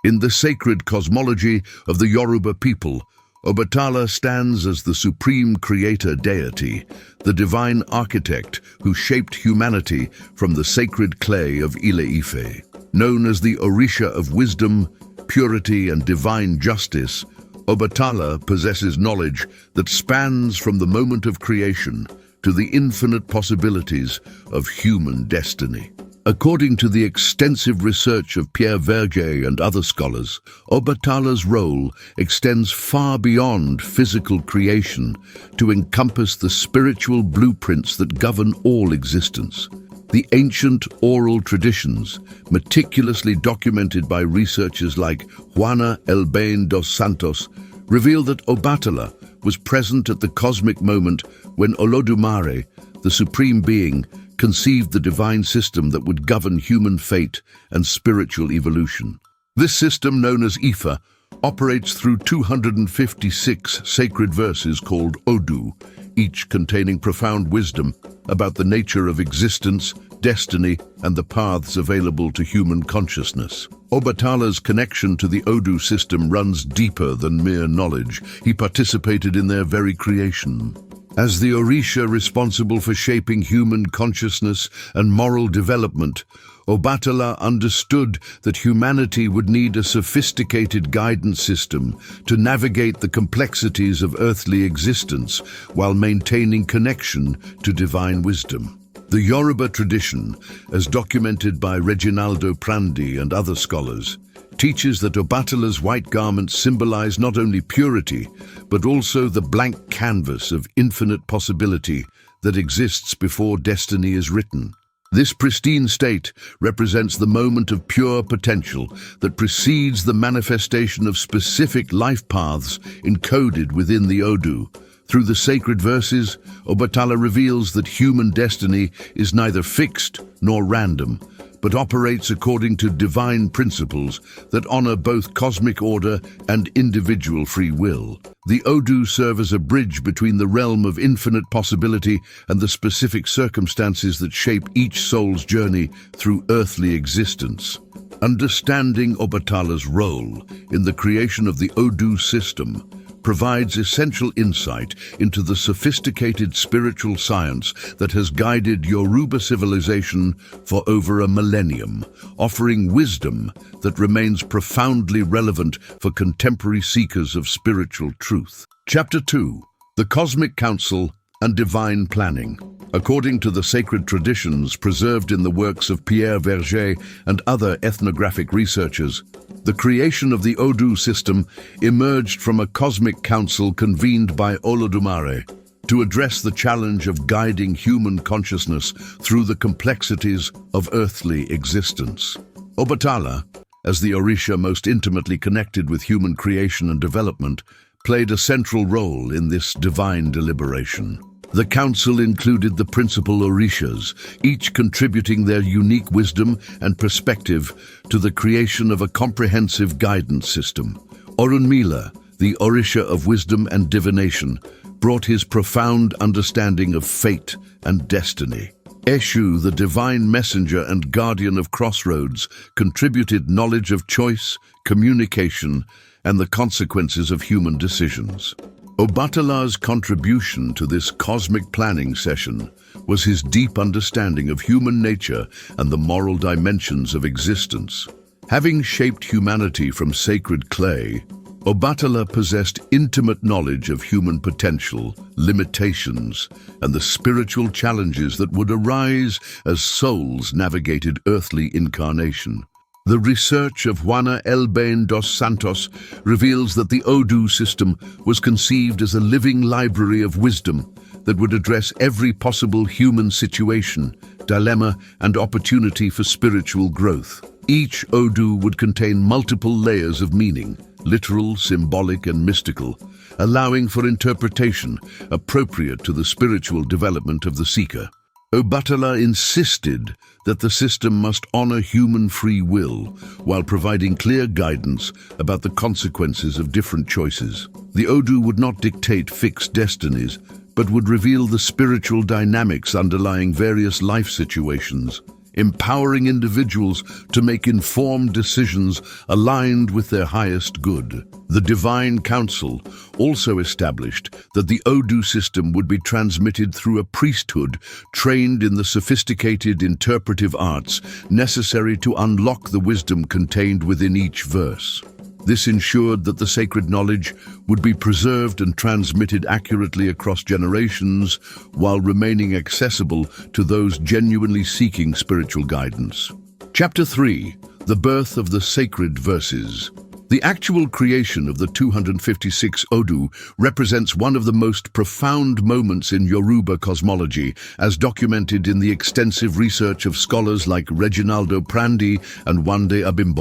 In the sacred cosmology of the Yoruba people, Obatala stands as the supreme creator deity, the divine architect who shaped humanity from the sacred clay of Ile-Ife. Known as the Orisha of wisdom, purity, and divine justice, Obatala possesses knowledge that spans from the moment of creation to the infinite possibilities of human destiny. According to the extensive research of Pierre Verger and other scholars, Obatala's role extends far beyond physical creation to encompass the spiritual blueprints that govern all existence. The ancient oral traditions, meticulously documented by researchers like Juana Elbein dos Santos, reveal that Obatala was present at the cosmic moment when Olodumare, the supreme being, conceived the divine system that would govern human fate and spiritual evolution. This system, known as Ifa, operates through 256 sacred verses called Odu, each containing profound wisdom about the nature of existence, destiny, and the paths available to human consciousness. Obatala's connection to the Odu system runs deeper than mere knowledge. He participated in their very creation. As the Orisha responsible for shaping human consciousness and moral development, Obatala understood that humanity would need a sophisticated guidance system to navigate the complexities of earthly existence while maintaining connection to divine wisdom. The Yoruba tradition, as documented by Reginaldo Prandi and other scholars, teaches that Obatala's white garments symbolize not only purity, but also the blank canvas of infinite possibility that exists before destiny is written. This pristine state represents the moment of pure potential that precedes the manifestation of specific life paths encoded within the Odu. Through the sacred verses, Obatala reveals that human destiny is neither fixed nor random, but operates according to divine principles that honor both cosmic order and individual free will. The Odu serve as a bridge between the realm of infinite possibility and the specific circumstances that shape each soul's journey through earthly existence. Understanding Obatala's role in the creation of the Odu system provides essential insight into the sophisticated spiritual science that has guided Yoruba civilization for over a millennium, offering wisdom that remains profoundly relevant for contemporary seekers of spiritual truth. Chapter 2. The Cosmic Council and Divine Planning. According to the sacred traditions preserved in the works of Pierre Verger and other ethnographic researchers, the creation of the Odu system emerged from a cosmic council convened by Olodumare to address the challenge of guiding human consciousness through the complexities of earthly existence. Obatala, as the Orisha most intimately connected with human creation and development, played a central role in this divine deliberation. The council included the principal Orishas, each contributing their unique wisdom and perspective to the creation of a comprehensive guidance system. Orunmila, the Orisha of wisdom and divination, brought his profound understanding of fate and destiny. Eshu, the divine messenger and guardian of crossroads, contributed knowledge of choice, communication, and the consequences of human decisions. Obatala's contribution to this cosmic planning session was his deep understanding of human nature and the moral dimensions of existence. Having shaped humanity from sacred clay, Obatala possessed intimate knowledge of human potential, limitations, and the spiritual challenges that would arise as souls navigated earthly incarnation. The research of Juana Elbein dos Santos reveals that the Odu system was conceived as a living library of wisdom that would address every possible human situation, dilemma, and opportunity for spiritual growth. Each Odu would contain multiple layers of meaning, literal, symbolic, and mystical, allowing for interpretation appropriate to the spiritual development of the seeker. Obatala insisted that the system must honor human free will while providing clear guidance about the consequences of different choices. The Odu would not dictate fixed destinies, but would reveal the spiritual dynamics underlying various life situations, empowering individuals to make informed decisions aligned with their highest good. The Divine Council also established that the Odu system would be transmitted through a priesthood trained in the sophisticated interpretive arts necessary to unlock the wisdom contained within each verse. This ensured that the sacred knowledge would be preserved and transmitted accurately across generations while remaining accessible to those genuinely seeking spiritual guidance. Chapter 3. The Birth of the Sacred Verses. The actual creation of the 256 Odu represents one of the most profound moments in Yoruba cosmology, as documented in the extensive research of scholars like Reginaldo Prandi and Juana Elbein.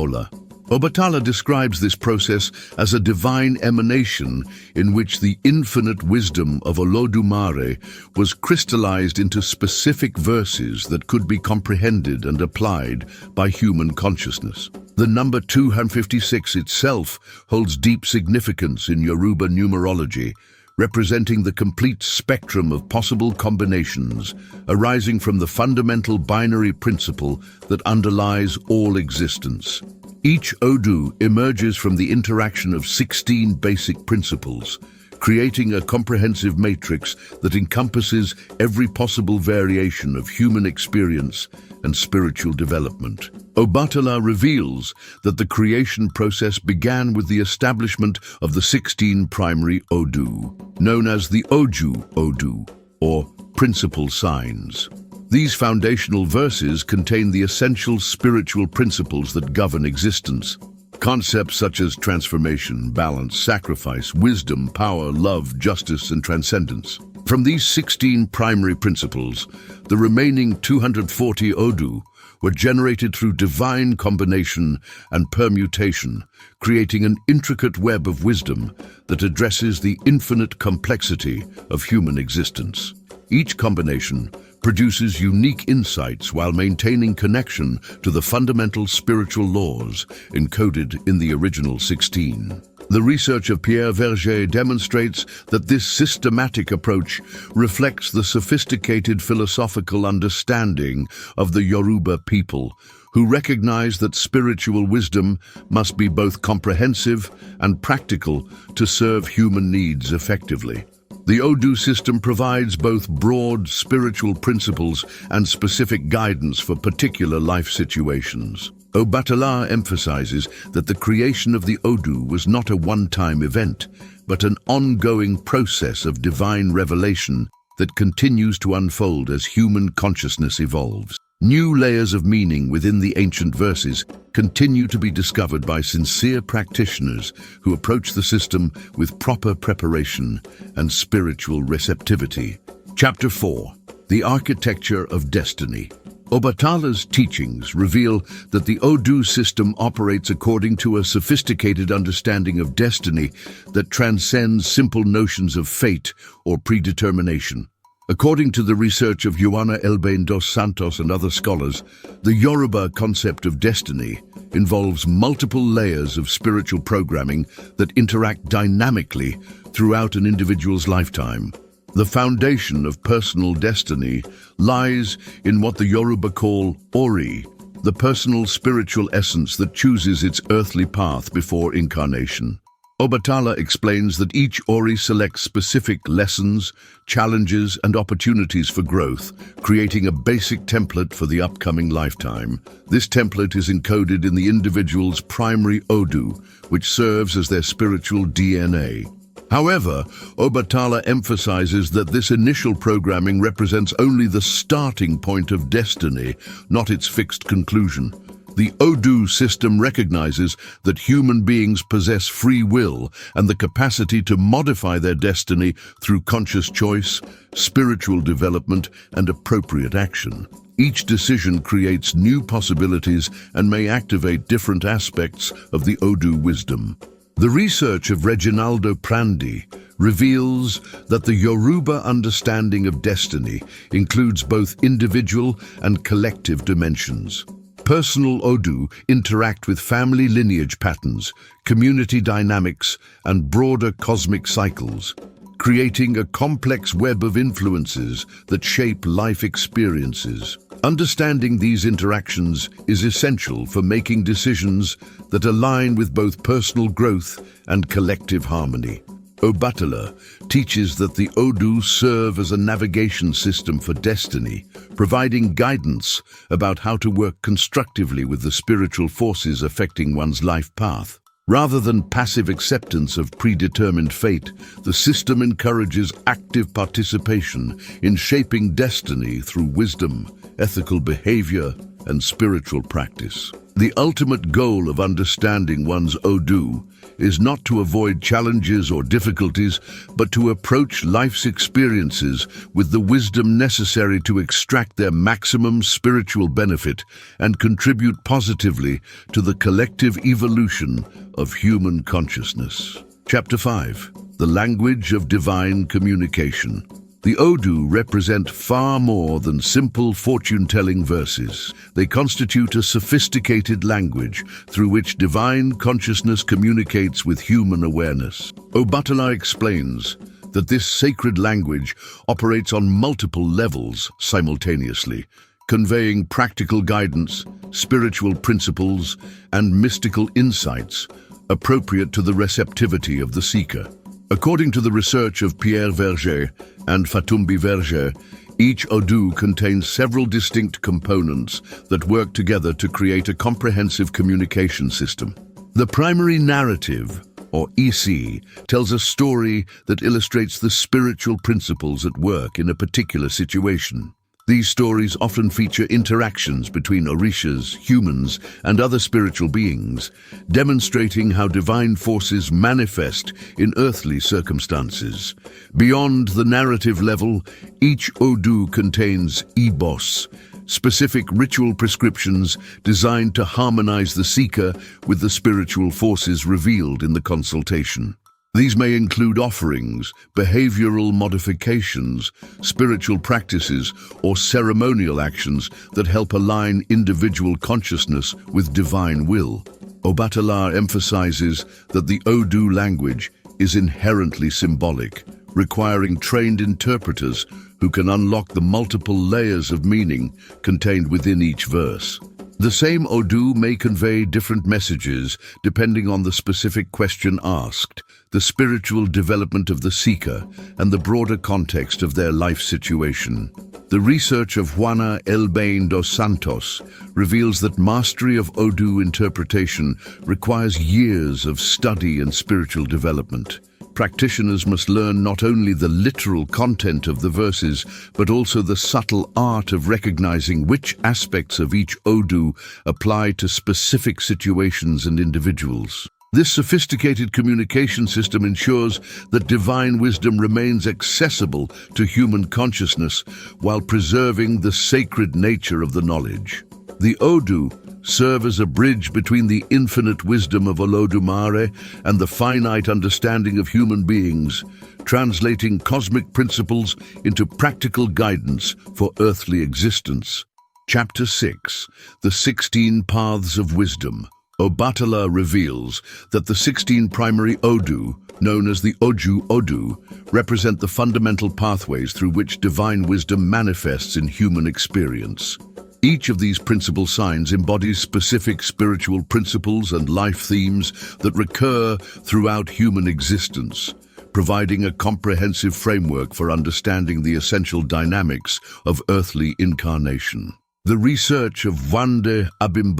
Obatala describes this process as a divine emanation in which the infinite wisdom of Olodumare was crystallized into specific verses that could be comprehended and applied by human consciousness. The number 256 itself holds deep significance in Yoruba numerology, representing the complete spectrum of possible combinations arising from the fundamental binary principle that underlies all existence. Each Odu emerges from the interaction of 16 basic principles, creating a comprehensive matrix that encompasses every possible variation of human experience and spiritual development. Obatala reveals that the creation process began with the establishment of the 16 primary Odu, known as the Oju Odu, or principal signs. These foundational verses contain the essential spiritual principles that govern existence. Concepts such as transformation, balance, sacrifice, wisdom, power, love, justice, and transcendence. From these 16 primary principles, the remaining 240 Odu were generated through divine combination and permutation, creating an intricate web of wisdom that addresses the infinite complexity of human existence. Each combination produces unique insights while maintaining connection to the fundamental spiritual laws encoded in the original 16. The research of Pierre Verger demonstrates that this systematic approach reflects the sophisticated philosophical understanding of the Yoruba people, who recognize that spiritual wisdom must be both comprehensive and practical to serve human needs effectively. The Odu system provides both broad spiritual principles and specific guidance for particular life situations. Obatala emphasizes that the creation of the Odu was not a one-time event, but an ongoing process of divine revelation that continues to unfold as human consciousness evolves. New layers of meaning within the ancient verses continue to be discovered by sincere practitioners who approach the system with proper preparation and spiritual receptivity. Chapter 4. The Architecture of Destiny. Obatala's teachings reveal that the Odu system operates according to a sophisticated understanding of destiny that transcends simple notions of fate or predetermination. According to the research of Juana Elbein dos Santos and other scholars, the Yoruba concept of destiny involves multiple layers of spiritual programming that interact dynamically throughout an individual's lifetime. The foundation of personal destiny lies in what the Yoruba call Ori, the personal spiritual essence that chooses its earthly path before incarnation. Obatala explains that each Ori selects specific lessons, challenges, and opportunities for growth, creating a basic template for the upcoming lifetime. This template is encoded in the individual's primary Odu, which serves as their spiritual DNA. However, Obatala emphasizes that this initial programming represents only the starting point of destiny, not its fixed conclusion. The Odu system recognizes that human beings possess free will and the capacity to modify their destiny through conscious choice, spiritual development, and appropriate action. Each decision creates new possibilities and may activate different aspects of the Odu wisdom. The research of Reginaldo Prandi reveals that the Yoruba understanding of destiny includes both individual and collective dimensions. Personal Odu interact with family lineage patterns, community dynamics, and broader cosmic cycles. creating a complex web of influences that shape life experiences. Understanding these interactions is essential for making decisions that align with both personal growth and collective harmony. Obatala teaches that the Odu serve as a navigation system for destiny, providing guidance about how to work constructively with the spiritual forces affecting one's life path. Rather than passive acceptance of predetermined fate, the system encourages active participation in shaping destiny through wisdom, ethical behavior, and spiritual practice. The ultimate goal of understanding one's Odu is not to avoid challenges or difficulties, but to approach life's experiences with the wisdom necessary to extract their maximum spiritual benefit and contribute positively to the collective evolution of human consciousness. Chapter 5. The Language of Divine Communication. The Odu represent far more than simple fortune-telling verses. They constitute a sophisticated language through which divine consciousness communicates with human awareness. Obatala explains that this sacred language operates on multiple levels simultaneously, conveying practical guidance, spiritual principles, and mystical insights appropriate to the receptivity of the seeker. According to the research of Pierre Verger and Verger, each Odu contains several distinct components that work together to create a comprehensive communication system. The primary narrative, or EC, tells a story that illustrates the spiritual principles at work in a particular situation. These stories often feature interactions between Orishas, humans, and other spiritual beings, demonstrating how divine forces manifest in earthly circumstances. Beyond the narrative level, each Odu contains ebos, specific ritual prescriptions designed to harmonize the seeker with the spiritual forces revealed in the consultation. These may include offerings, behavioral modifications, spiritual practices, or ceremonial actions that help align individual consciousness with divine will. Obatala emphasizes that the Odu language is inherently symbolic, requiring trained interpreters who can unlock the multiple layers of meaning contained within each verse. The same Odu may convey different messages depending on the specific question asked, the spiritual development of the seeker, and the broader context of their life situation. The research of Juana Elbein dos Santos reveals that mastery of Odu interpretation requires years of study and spiritual development. Practitioners must learn not only the literal content of the verses, but also the subtle art of recognizing which aspects of each Odu apply to specific situations and individuals. This sophisticated communication system ensures that divine wisdom remains accessible to human consciousness while preserving the sacred nature of the knowledge. The Odu serve as a bridge between the infinite wisdom of Olodumare and the finite understanding of human beings, translating cosmic principles into practical guidance for earthly existence. Chapter 6. The 16 Paths of Wisdom. Obatala reveals that the 16 primary Odu, known as the Oju Odu, represent the fundamental pathways through which divine wisdom manifests in human experience. Each of these principal signs embodies specific spiritual principles and life themes that recur throughout human existence, providing a comprehensive framework for understanding the essential dynamics of earthly incarnation. The research of Juana Elbein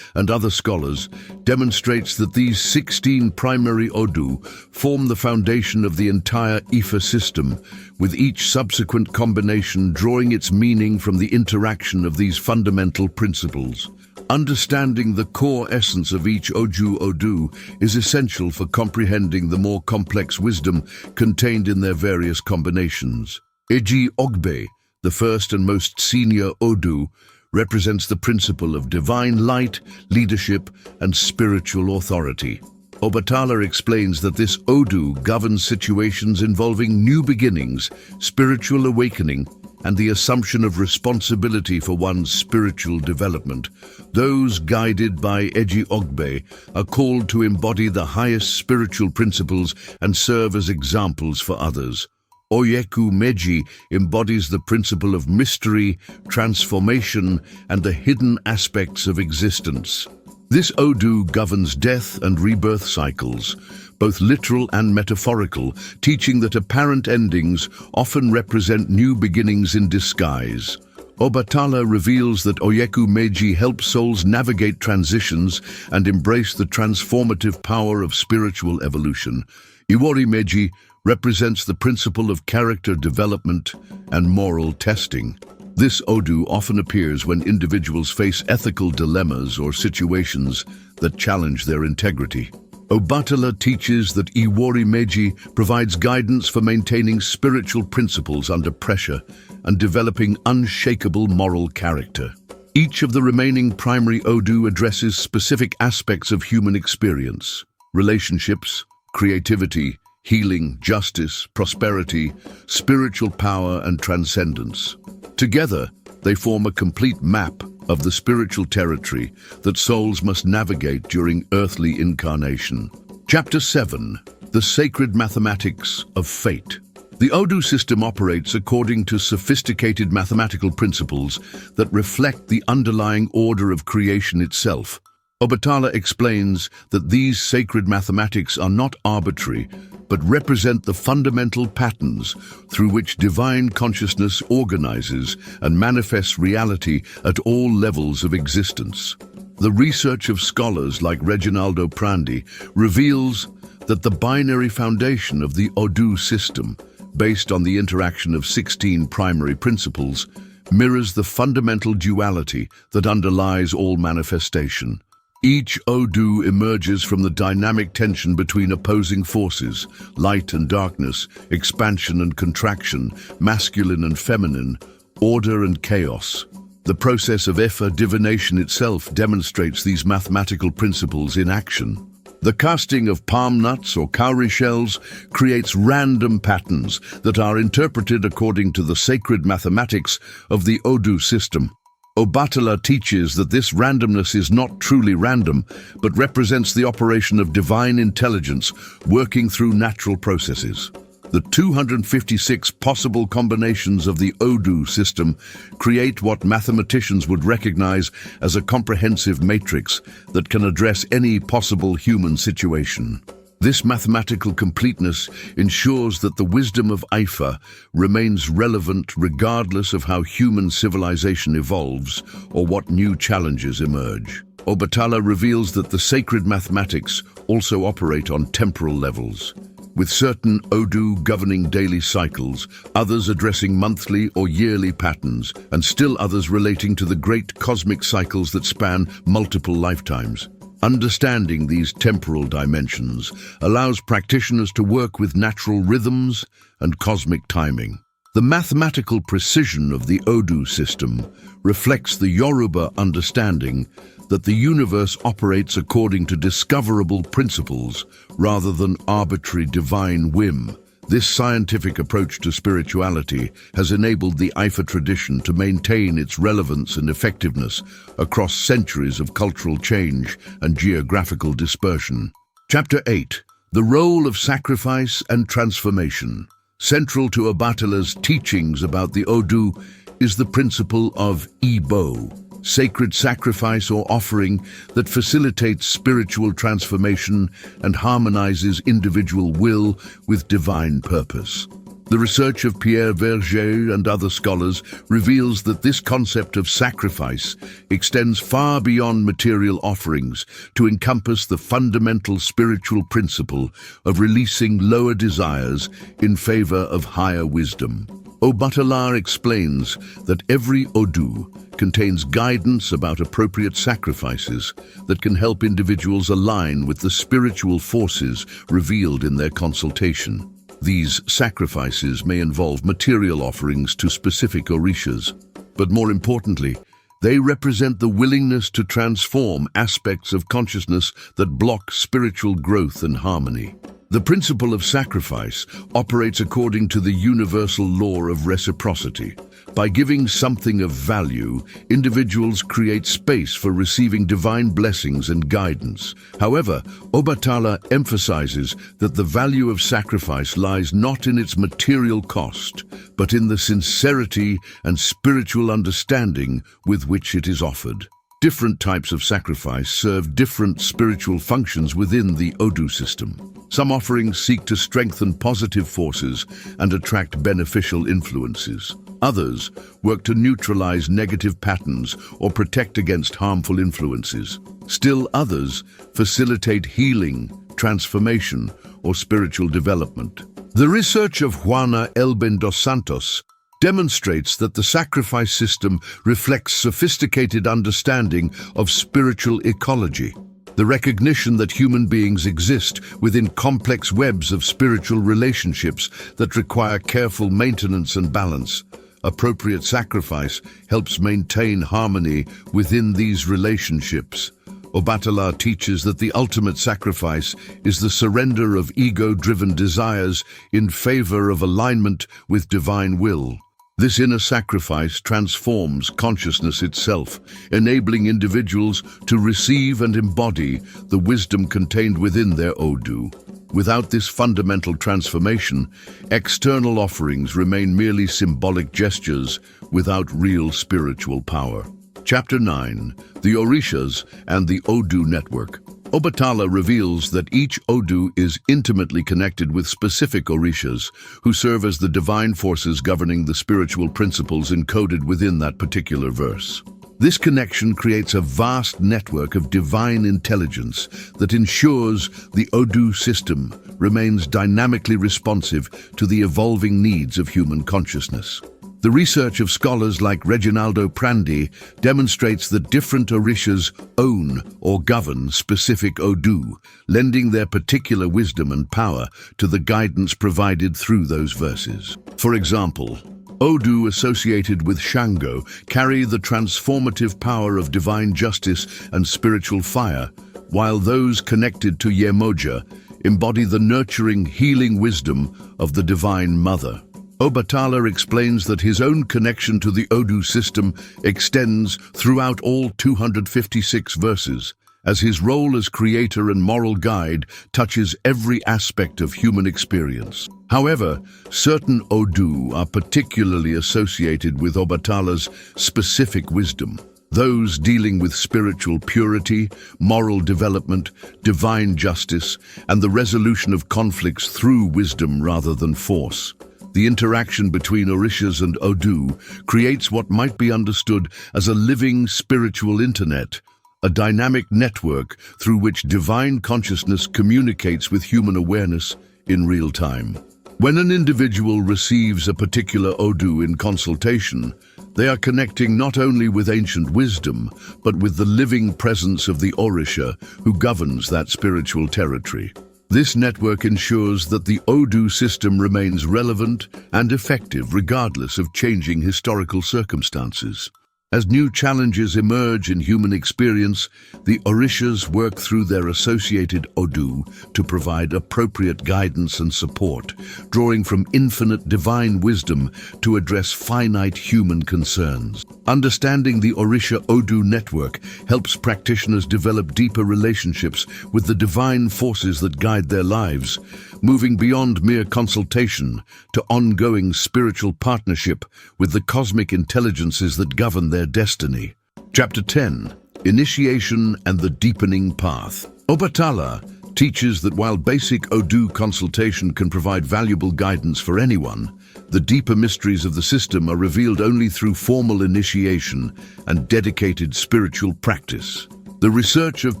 and other scholars demonstrates that these 16 primary Odu form the foundation of the entire Ifa system, with each subsequent combination drawing its meaning from the interaction of these fundamental principles. Understanding the core essence of each Oju Odu is essential for comprehending the more complex wisdom contained in their various combinations. Eji Ogbe, the first and most senior Odu, represents the principle of divine light, leadership, and spiritual authority. Obatala explains that this Odu governs situations involving new beginnings, spiritual awakening, and the assumption of responsibility for one's spiritual development. Those guided by Eji Ogbe are called to embody the highest spiritual principles and serve as examples for others. Oyeku Meji embodies the principle of mystery, transformation, and the hidden aspects of existence. This Odu governs death and rebirth cycles, both literal and metaphorical, teaching that apparent endings often represent new beginnings in disguise. Obatala reveals that Oyeku Meiji helps souls navigate transitions and embrace the transformative power of spiritual evolution. Iwori Meiji represents the principle of character development and moral testing. This Odu often appears when individuals face ethical dilemmas or situations that challenge their integrity. Obatala teaches that Iwori Meiji provides guidance for maintaining spiritual principles under pressure and developing unshakable moral character. Each of the remaining primary Odu addresses specific aspects of human experience: relationships, creativity, healing, justice, prosperity, spiritual power, and transcendence. Together, they form a complete map of the spiritual territory that souls must navigate during earthly incarnation. Chapter 7. The Sacred Mathematics of Fate. The Odu system operates according to sophisticated mathematical principles that reflect the underlying order of creation itself. Obatala explains that these sacred mathematics are not arbitrary, but represent the fundamental patterns through which divine consciousness organizes and manifests reality at all levels of existence. The research of scholars like Reginaldo Prandi reveals that the binary foundation of the Odu system, based on the interaction of 16 primary principles, mirrors the fundamental duality that underlies all manifestation. Each Odu emerges from the dynamic tension between opposing forces: light and darkness, expansion and contraction, masculine and feminine, order and chaos. The process of divination itself demonstrates these mathematical principles in action. The casting of palm nuts or cowrie shells creates random patterns that are interpreted according to the sacred mathematics of the Odu system. Obatala teaches that this randomness is not truly random, but represents the operation of divine intelligence working through natural processes. The 256 possible combinations of the Odu system create what mathematicians would recognize as a comprehensive matrix that can address any possible human situation. This mathematical completeness ensures that the wisdom of Ifa remains relevant regardless of how human civilization evolves or what new challenges emerge. Obatala reveals that the sacred mathematics also operate on temporal levels, with certain Odu governing daily cycles, others addressing monthly or yearly patterns, and still others relating to the great cosmic cycles that span multiple lifetimes. Understanding these temporal dimensions allows practitioners to work with natural rhythms and cosmic timing. The mathematical precision of the Odu system reflects the Yoruba understanding that the universe operates according to discoverable principles rather than arbitrary divine whim. This scientific approach to spirituality has enabled the Ifa tradition to maintain its relevance and effectiveness across centuries of cultural change and geographical dispersion. Chapter 8. The Role of Sacrifice and Transformation. Central to Obatala's teachings about the Odu is the principle of Ibo, sacred sacrifice or offering that facilitates spiritual transformation and harmonizes individual will with divine purpose. The research of Pierre Verger and other scholars reveals that this concept of sacrifice extends far beyond material offerings to encompass the fundamental spiritual principle of releasing lower desires in favor of higher wisdom. Obatala explains that every Odu contains guidance about appropriate sacrifices that can help individuals align with the spiritual forces revealed in their consultation. These sacrifices may involve material offerings to specific Orishas, but more importantly, they represent the willingness to transform aspects of consciousness that block spiritual growth and harmony. The principle of sacrifice operates according to the universal law of reciprocity. By giving something of value, individuals create space for receiving divine blessings and guidance. However, Obatala emphasizes that the value of sacrifice lies not in its material cost, but in the sincerity and spiritual understanding with which it is offered. Different types of sacrifice serve different spiritual functions within the Odu system. Some offerings seek to strengthen positive forces and attract beneficial influences. Others work to neutralize negative patterns or protect against harmful influences. Still others facilitate healing, transformation, or spiritual development. The research of Juana Elbein dos Santos demonstrates that the sacrifice system reflects sophisticated understanding of spiritual ecology. The recognition that human beings exist within complex webs of spiritual relationships that require careful maintenance and balance. Appropriate sacrifice helps maintain harmony within these relationships. Obatala teaches that the ultimate sacrifice is the surrender of ego-driven desires in favor of alignment with divine will. This inner sacrifice transforms consciousness itself, enabling individuals to receive and embody the wisdom contained within their Odu. Without this fundamental transformation, external offerings remain merely symbolic gestures without real spiritual power. Chapter 9. The Orishas and the Odu Network. Obatala reveals that each Odu is intimately connected with specific Orishas, who serve as the divine forces governing the spiritual principles encoded within that particular verse. This connection creates a vast network of divine intelligence that ensures the Odu system remains dynamically responsive to the evolving needs of human consciousness. The research of scholars like Reginaldo Prandi demonstrates that different Orishas own or govern specific Odu, lending their particular wisdom and power to the guidance provided through those verses. For example, Odu associated with Shango carry the transformative power of divine justice and spiritual fire, while those connected to Yemoja embody the nurturing, healing wisdom of the Divine Mother. Obatala explains that his own connection to the Odu system extends throughout all 256 verses, as his role as creator and moral guide touches every aspect of human experience. However, certain Odu are particularly associated with Obatala's specific wisdom, those dealing with spiritual purity, moral development, divine justice, and the resolution of conflicts through wisdom rather than force. The interaction between Orishas and Odu creates what might be understood as a living spiritual internet, a dynamic network through which divine consciousness communicates with human awareness in real time. When an individual receives a particular Odu in consultation, they are connecting not only with ancient wisdom, but with the living presence of the Orisha who governs that spiritual territory. This network ensures that the Odu system remains relevant and effective regardless of changing historical circumstances. As new challenges emerge in human experience, the Orishas work through their associated Odu to provide appropriate guidance and support, drawing from infinite divine wisdom to address finite human concerns. Understanding the Orisha Odu network helps practitioners develop deeper relationships with the divine forces that guide their lives, moving beyond mere consultation to ongoing spiritual partnership with the cosmic intelligences that govern their destiny. Chapter 10. Initiation and the Deepening Path. Obatala teaches that while basic Odu consultation can provide valuable guidance for anyone, the deeper mysteries of the system are revealed only through formal initiation and dedicated spiritual practice. The research of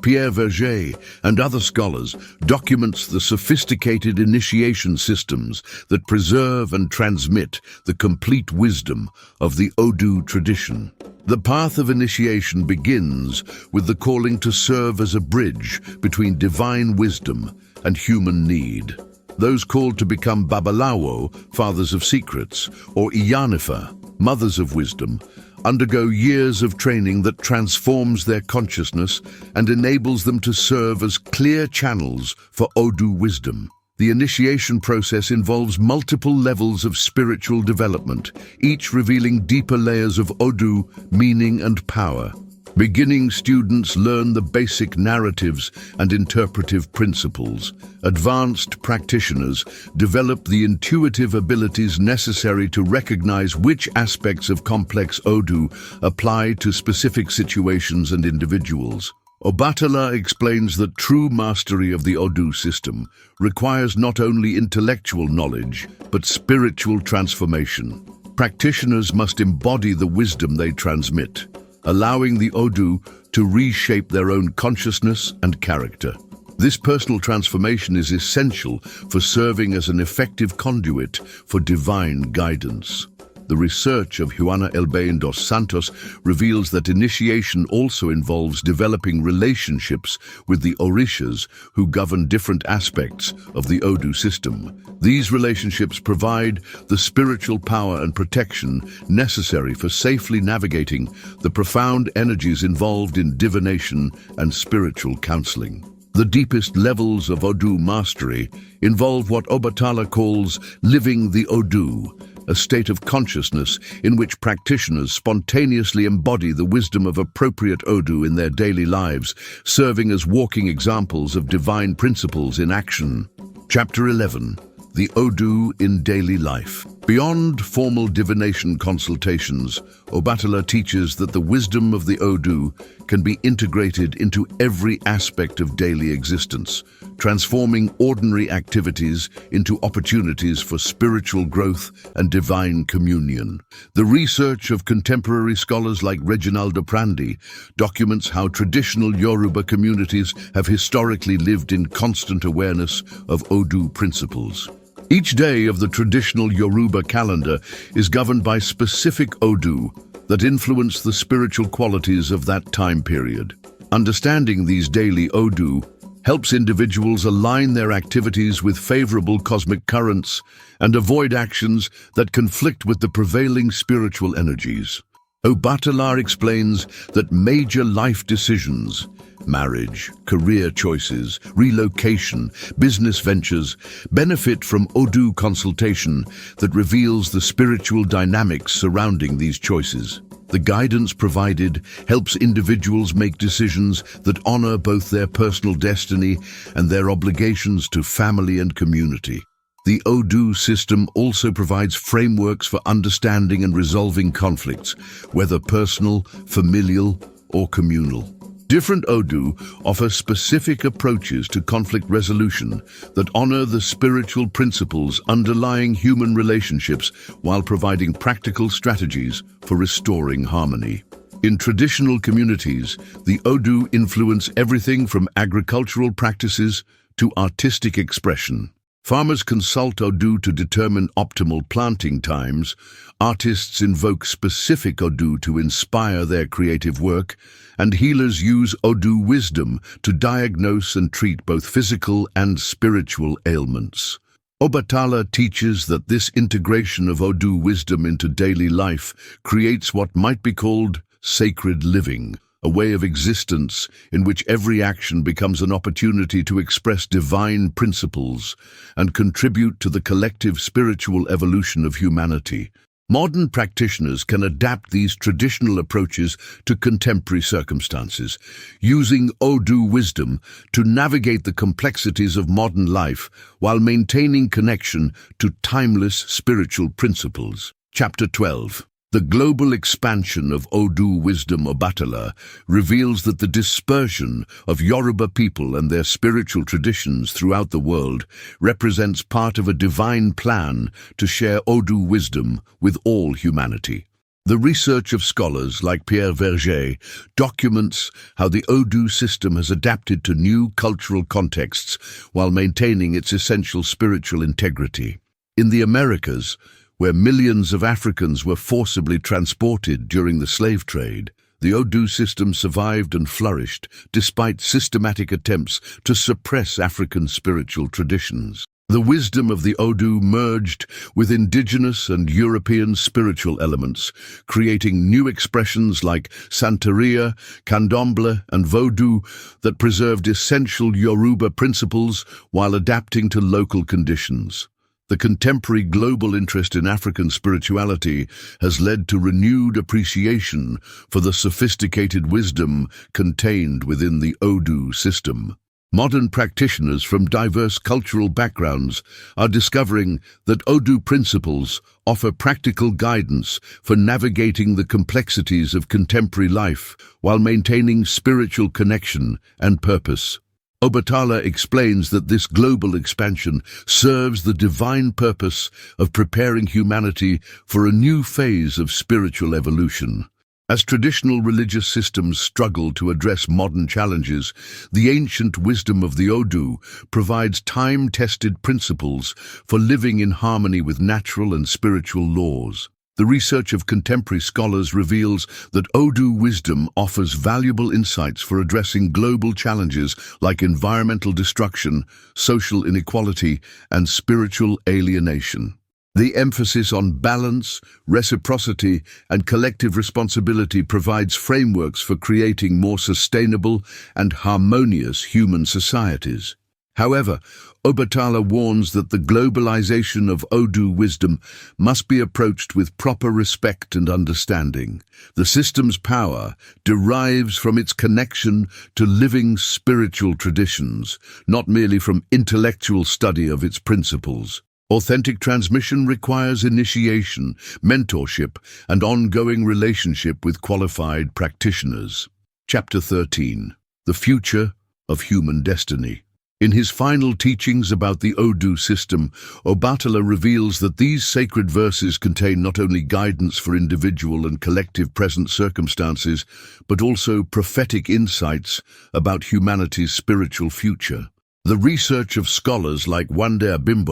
Pierre Verger and other scholars documents the sophisticated initiation systems that preserve and transmit the complete wisdom of the Odu tradition. The path of initiation begins with the calling to serve as a bridge between divine wisdom and human need. Those called to become Babalawo, fathers of secrets, or Iyanifa, mothers of wisdom, undergo years of training that transforms their consciousness and enables them to serve as clear channels for Odu wisdom. The initiation process involves multiple levels of spiritual development, each revealing deeper layers of Odu, meaning and power. Beginning students learn the basic narratives and interpretive principles. Advanced practitioners develop the intuitive abilities necessary to recognize which aspects of complex Odu apply to specific situations and individuals. Obatala explains that true mastery of the Odu system requires not only intellectual knowledge, but spiritual transformation. Practitioners must embody the wisdom they transmit, allowing the Odu to reshape their own consciousness and character. This personal transformation is essential for serving as an effective conduit for divine guidance. The research of Juana Elbein dos Santos reveals that initiation also involves developing relationships with the Orishas who govern different aspects of the Odu system. These relationships provide the spiritual power and protection necessary for safely navigating the profound energies involved in divination and spiritual counseling. The deepest levels of Odu mastery involve what Obatala calls living the Odu, a state of consciousness in which practitioners spontaneously embody the wisdom of appropriate Odu in their daily lives, serving as walking examples of divine principles in action. Chapter 11. The Odu in Daily Life. Beyond formal divination consultations, Obatala teaches that the wisdom of the Odu can be integrated into every aspect of daily existence, transforming ordinary activities into opportunities for spiritual growth and divine communion. The research of contemporary scholars like Reginaldo Prandi documents how traditional Yoruba communities have historically lived in constant awareness of Odu principles. Each day of the traditional Yoruba calendar is governed by specific Odu that influence the spiritual qualities of that time period. Understanding these daily Odu helps individuals align their activities with favorable cosmic currents and avoid actions that conflict with the prevailing spiritual energies. Obatala explains that major life decisions, marriage, career choices, relocation, business ventures, benefit from Odu consultation that reveals the spiritual dynamics surrounding these choices. The guidance provided helps individuals make decisions that honor both their personal destiny and their obligations to family and community. The Odu system also provides frameworks for understanding and resolving conflicts, whether personal, familial, or communal. Different Odu offer specific approaches to conflict resolution that honor the spiritual principles underlying human relationships while providing practical strategies for restoring harmony. In traditional communities, the Odu influence everything from agricultural practices to artistic expression. Farmers consult Odu to determine optimal planting times, artists invoke specific Odu to inspire their creative work, and healers use Odu wisdom to diagnose and treat both physical and spiritual ailments. Obatala teaches that this integration of Odu wisdom into daily life creates what might be called sacred living, a way of existence in which every action becomes an opportunity to express divine principles and contribute to the collective spiritual evolution of humanity. Modern practitioners can adapt these traditional approaches to contemporary circumstances, using Odu wisdom to navigate the complexities of modern life while maintaining connection to timeless spiritual principles. Chapter 12. The global expansion of Odu wisdom. Obatala reveals that the dispersion of Yoruba people and their spiritual traditions throughout the world represents part of a divine plan to share Odu wisdom with all humanity. The research of scholars like Pierre Verger documents how the Odu system has adapted to new cultural contexts while maintaining its essential spiritual integrity. In the Americas, where millions of Africans were forcibly transported during the slave trade, the Odu system survived and flourished despite systematic attempts to suppress African spiritual traditions. The wisdom of the Odu merged with indigenous and European spiritual elements, creating new expressions like Santeria, Candomblé, and Vodou that preserved essential Yoruba principles while adapting to local conditions. The contemporary global interest in African spirituality has led to renewed appreciation for the sophisticated wisdom contained within the Odu system. Modern practitioners from diverse cultural backgrounds are discovering that Odu principles offer practical guidance for navigating the complexities of contemporary life while maintaining spiritual connection and purpose. Obatala explains that this global expansion serves the divine purpose of preparing humanity for a new phase of spiritual evolution. As traditional religious systems struggle to address modern challenges, the ancient wisdom of the Odu provides time-tested principles for living in harmony with natural and spiritual laws. The research of contemporary scholars reveals that Odu wisdom offers valuable insights for addressing global challenges like environmental destruction, social inequality, and spiritual alienation. The emphasis on balance, reciprocity, and collective responsibility provides frameworks for creating more sustainable and harmonious human societies. However, Obatala warns that the globalization of Odu wisdom must be approached with proper respect and understanding. The system's power derives from its connection to living spiritual traditions, not merely from intellectual study of its principles. Authentic transmission requires initiation, mentorship, and ongoing relationship with qualified practitioners. Chapter 13. The Future of Human Destiny. In his final teachings about the Odu system, Obatala reveals that these sacred verses contain not only guidance for individual and collective present circumstances, but also prophetic insights about humanity's spiritual future. The research of scholars like Juana Elbein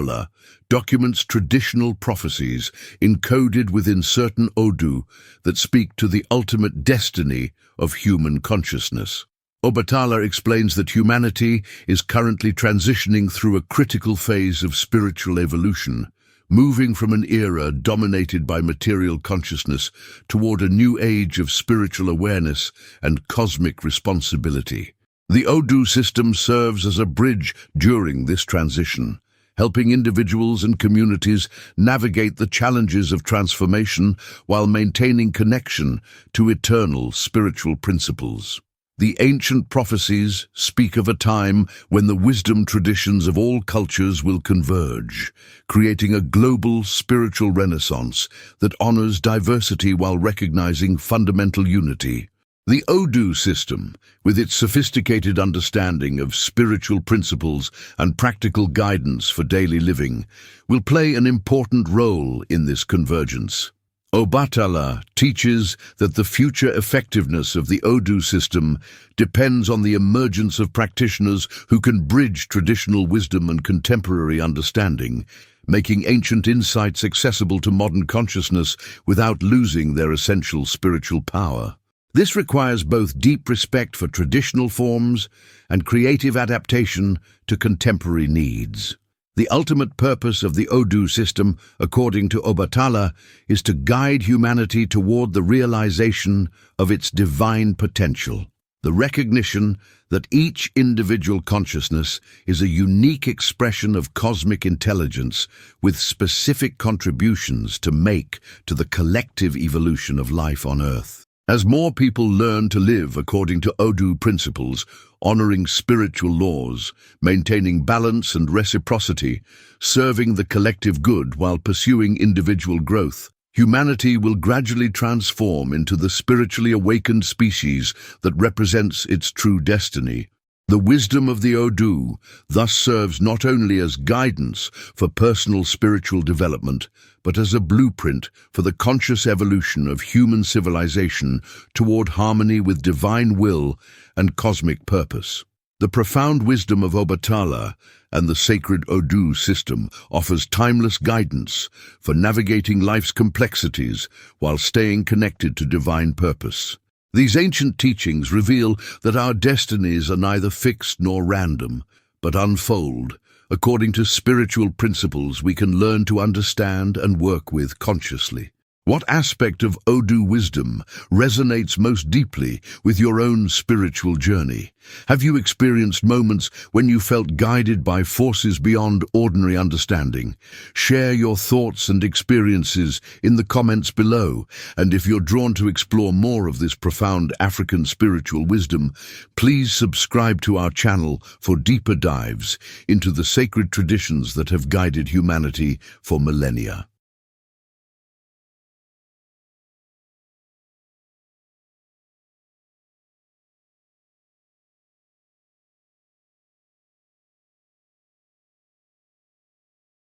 documents traditional prophecies encoded within certain Odu that speak to the ultimate destiny of human consciousness. Obatala explains that humanity is currently transitioning through a critical phase of spiritual evolution, moving from an era dominated by material consciousness toward a new age of spiritual awareness and cosmic responsibility. The Odu system serves as a bridge during this transition, helping individuals and communities navigate the challenges of transformation while maintaining connection to eternal spiritual principles. The ancient prophecies speak of a time when the wisdom traditions of all cultures will converge, creating a global spiritual renaissance that honors diversity while recognizing fundamental unity. The Odu system, with its sophisticated understanding of spiritual principles and practical guidance for daily living, will play an important role in this convergence. Obatala teaches that the future effectiveness of the Odu system depends on the emergence of practitioners who can bridge traditional wisdom and contemporary understanding, making ancient insights accessible to modern consciousness without losing their essential spiritual power. This requires both deep respect for traditional forms and creative adaptation to contemporary needs. The ultimate purpose of the Odu system, according to Obatala, is to guide humanity toward the realization of its divine potential. The recognition that each individual consciousness is a unique expression of cosmic intelligence with specific contributions to make to the collective evolution of life on Earth. As more people learn to live according to Odu principles, honoring spiritual laws, maintaining balance and reciprocity, serving the collective good while pursuing individual growth, humanity will gradually transform into the spiritually awakened species that represents its true destiny. The wisdom of the Odu thus serves not only as guidance for personal spiritual development, but as a blueprint for the conscious evolution of human civilization toward harmony with divine will and cosmic purpose. The profound wisdom of Obatala and the sacred Odu system offers timeless guidance for navigating life's complexities while staying connected to divine purpose. These ancient teachings reveal that our destinies are neither fixed nor random, but unfold according to spiritual principles we can learn to understand and work with consciously. What aspect of Odu wisdom resonates most deeply with your own spiritual journey? Have you experienced moments when you felt guided by forces beyond ordinary understanding? Share your thoughts and experiences in the comments below, and if you're drawn to explore more of this profound African spiritual wisdom, please subscribe to our channel for deeper dives into the sacred traditions that have guided humanity for millennia.